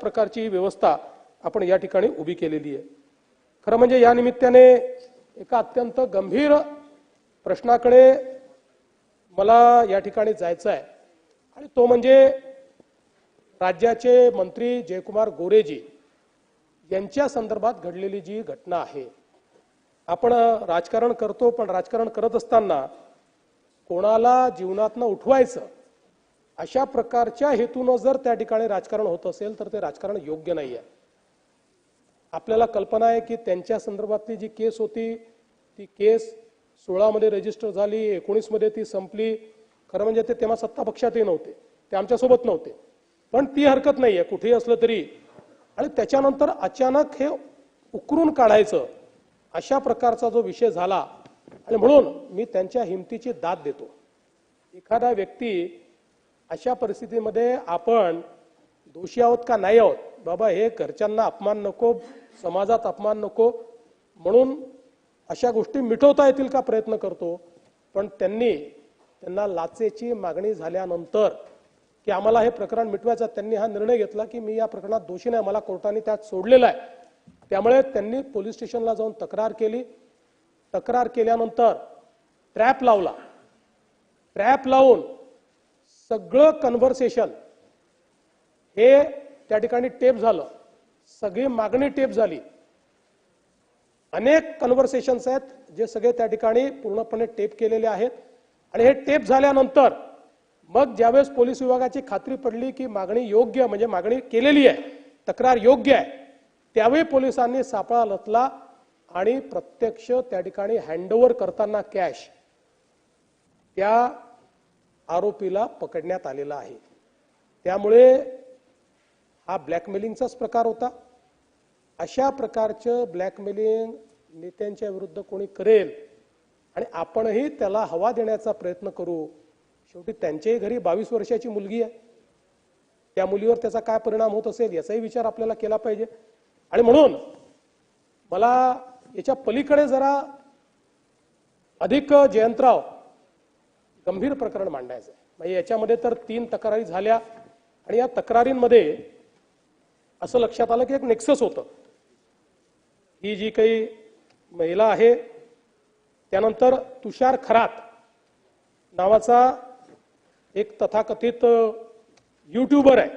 प्रकारची ही व्यवस्था आपण या ठिकाणी उभी केलेली आहे। खरं म्हणजे या निमित्ताने एका अत्यंत गंभीर प्रश्नाकडे मला या ठिकाणी जायचं आहे आणि तो म्हणजे राज्याचे मंत्री जयकुमार गोरेजी यांच्या संदर्भात घडलेली जी घटना आहे। आपण राजकारण करतो, पण राजकारण करत असताना कोणाला जीवनातनं उठवायचं अशा प्रकारच्या हेतूनं जर त्या ठिकाणी राजकारण होत असेल तर ते राजकारण योग्य नाही आहे। आपल्याला कल्पना आहे की त्यांच्या संदर्भातली जी केस होती ती केस 16 मध्ये रजिस्टर झाली, 19 मध्ये ती संपली। खरं म्हणजे ते तेव्हा सत्ता पक्षातही नव्हते, ते आमच्यासोबत नव्हते, पण ती हरकत नाहीये कुठेही असलं तरी। आणि त्याच्यानंतर अचानक हे उकरून काढायचं अशा प्रकारचा जो विषय झाला आणि म्हणून मी त्यांच्या हिमतीची दाद देतो। एखादा व्यक्ती अशा परिस्थितीमध्ये आपण दोषी आहोत का नाही आहोत, बाबा हे घरच्यांना अपमान नको, समाजात अपमान नको म्हणून अशा गोष्टी मिटवता येतील का प्रयत्न करतो। पण त्यांना लाचेची मागणी झाल्यानंतर की आम्हाला हे प्रकरण मिटवायचं, त्यांनी हा निर्णय घेतला की मी या प्रकरणात दोषी नाही, मला कोर्टाने त्यात सोडलेलं आहे। त्यामुळे त्यांनी पोलीस स्टेशनला जाऊन तक्रार केली। तक्रार केल्यानंतर ट्रॅप लावला, ट्रॅप लावून सगळं कन्व्हर्सेशन हे त्या ठिकाणी टेप झालं, सगळी मागणी टेप झाली। अनेक कन्व्हर्सेशन्स आहेत जे सगळे त्या ठिकाणी पूर्णपणे टेप केलेले आहेत। आणि हे टेप झाल्यानंतर मग ज्यावेळेस पोलीस विभागाची खात्री पडली की मागणी योग्य, म्हणजे मागणी केलेली आहे, तक्रार योग्य आहे, त्यावेळी पोलिसांनी सापळा रचला आणि प्रत्यक्ष त्या ठिकाणी हँडओव्हर करताना कॅश त्या आरोपीला पकडण्यात आलेला आहे। त्यामुळे हा ब्लॅकमेलिंगचाच प्रकार होता। अशा प्रकारचं ब्लॅकमेलिंग नेत्यांच्या विरुद्ध कोणी करेल आणि आपणही त्याला हवा देण्याचा प्रयत्न करू, शेवटी त्यांच्याही घरी 22 वर्षाची मुलगी आहे, त्या मुलीवर त्याचा काय परिणाम होत असेल याचाही विचार आपल्याला केला पाहिजे। आणि म्हणून मला याच्या पलीकडे जरा अधिक जयंतराव गंभीर प्रकरण मांडायचं आहे। म्हणजे याच्यामध्ये तर 3 तक्रारी झाल्या आणि या तक्रारींमध्ये असं लक्षात आलं की एक नेक्सस होतं। ही जी काही महिला आहे, त्यानंतर तुषार खरात नावाचा एक तथाकथित यूट्यूबर आहे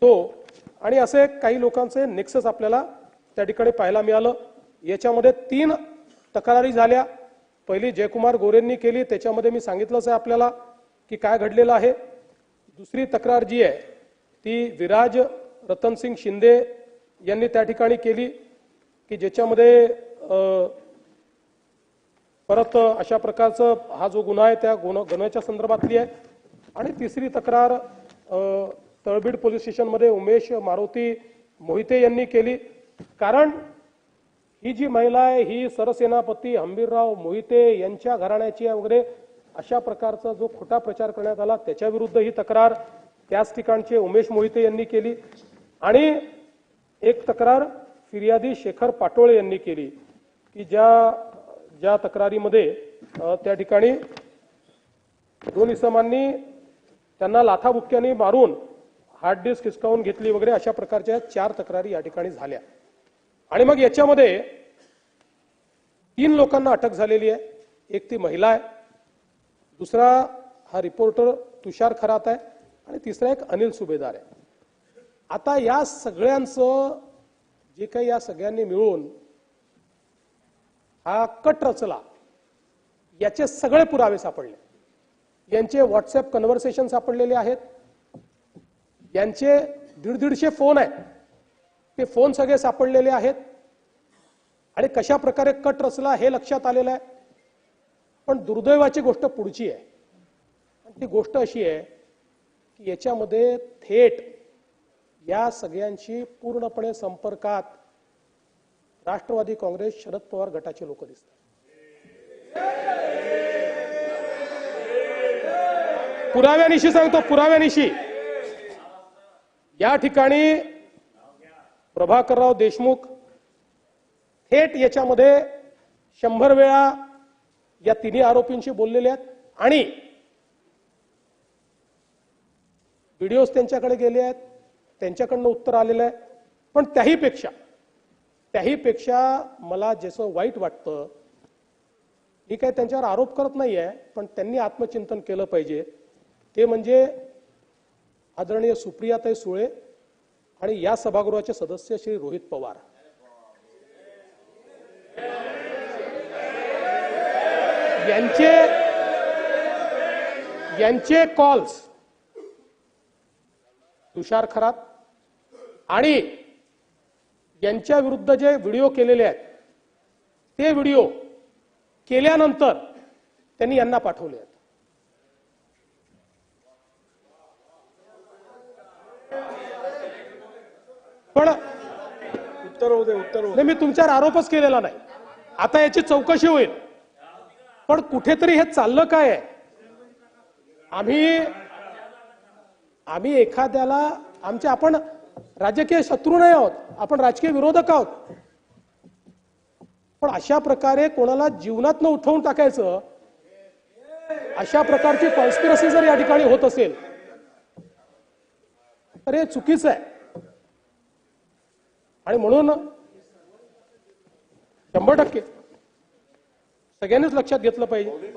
तो, आणि असे काही लोकांचे नेक्सस आपल्याला त्या ठिकाणी पाहायला मिळालं। याच्यामध्ये 3 तक्रारी झाल्या। पहिली जयकुमार गोरेंनी केली, त्याच्यामध्ये मी सांगितलंच आहे आपल्याला की काय घडलेलं आहे। दुसरी तक्रार जी आहे ती विराज रतनसिंग शिंदे यांनी त्या ठिकाणी केली की ज्याच्यामध्ये परत अशा प्रकारचा हा जो गुन्हा आहे त्या गुन्ह्याच्या संदर्भातली आहे। आणि तिसरी तक्रार तळबीड पोलीस स्टेशनमध्ये उमेश मारुती मोहिते यांनी केली। कारण ही जी महिला आहे ही सरसेनापती हंबीरराव मोहिते यांच्या घराण्याची आहे वगैरे अशा प्रकारचा जो खोटा प्रचार करण्यात आला त्याच्या विरुद्ध ही तक्रार त्याच ठिकाणचे उमेश मोहिते यांनी केली। आणि एक तक्रार फिर्यादी शेखर पाटोळे यांनी केली की ज्या तक्रारीमध्ये त्या ठिकाणी 2 इसमांनी त्यांना लाथाबुक्क्यांनी मारून हार्ड डिस्क हिसकावून घेतली वगैरे अशा प्रकारच्या 4 तक्रारी या ठिकाणी झाल्या। आणि मग याच्यामध्ये 3 लोकांना अटक झालेली आहे। एक ती महिला आहे, दुसरा हा रिपोर्टर तुषार खरात आहे आणि तिसरा एक अनिल सुभेदार आहे। आता या सगळ्यांचं जे काही या सगळ्यांनी मिळून हा कट रचला, याचे सगळे पुरावे सापडले। यांचे व्हॉट्सअप कन्व्हर्सेशन सापडलेले आहेत, यांचे 150 फोन आहेत, ते फोन सगळे सापडलेले आहेत आणि कशा प्रकारे कट रचला हे लक्षात आलेलं आहे। पण दुर्दैवाची गोष्ट पुढची आहे, ती गोष्ट अशी आहे की याच्यामध्ये थेट या सगळ्यांशी पूर्णपणे संपर्कात राष्ट्रवादी काँग्रेस शरद पवार गटाचे लोक दिसतात। पुराव्यानिशी सांगतो, पुराव्यानिशी या ठिकाणी प्रभाकरराव देशमुख थेट याच्यामध्ये 100 वेळा या तिन्ही आरोपींशी बोललेले आहेत आणि व्हिडिओज त्यांच्याकडे गेले आहेत, त्यांच्याकडनं उत्तर आलेलं आहे. पण त्याहीपेक्षा मला जसं वाईट वाटतं, मी काय त्यांच्यावर आरोप करत नाहीये, पण त्यांनी आत्मचिंतन केलं पाहिजे. ते म्हणजे आदरणीय सुप्रियाताई सुळे आणि या सभागृहाचे सदस्य श्री रोहित पवार. यांचे कॉल्स तुषार खरात आणि यांच्या विरुद्ध जे व्हिडिओ केलेले आहेत ते व्हिडिओ केल्यानंतर त्यांनी यांना पाठवले आहेत. पण उत्तर होते मी तुमच्यावर आरोपच केलेला नाही. आता याची चौकशी होईल. पण कुठेतरी हे चाललं काय आहे? आम्ही एखाद्याला आपण राजकीय शत्रू नाही आहोत, आपण राजकीय विरोधक आहोत. पण अशा प्रकारे कोणाला जीवनातनं उठवून टाकायचं, अशा प्रकारची कॉन्स्पिरसी जर या ठिकाणी होत असेल तर हे चुकीचं आहे. आणि म्हणून 100% सगळ्यांनीच लक्षात घेतलं पाहिजे.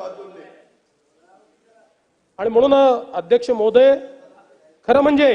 आणि म्हणून अध्यक्ष महोदय, खरं म्हणजे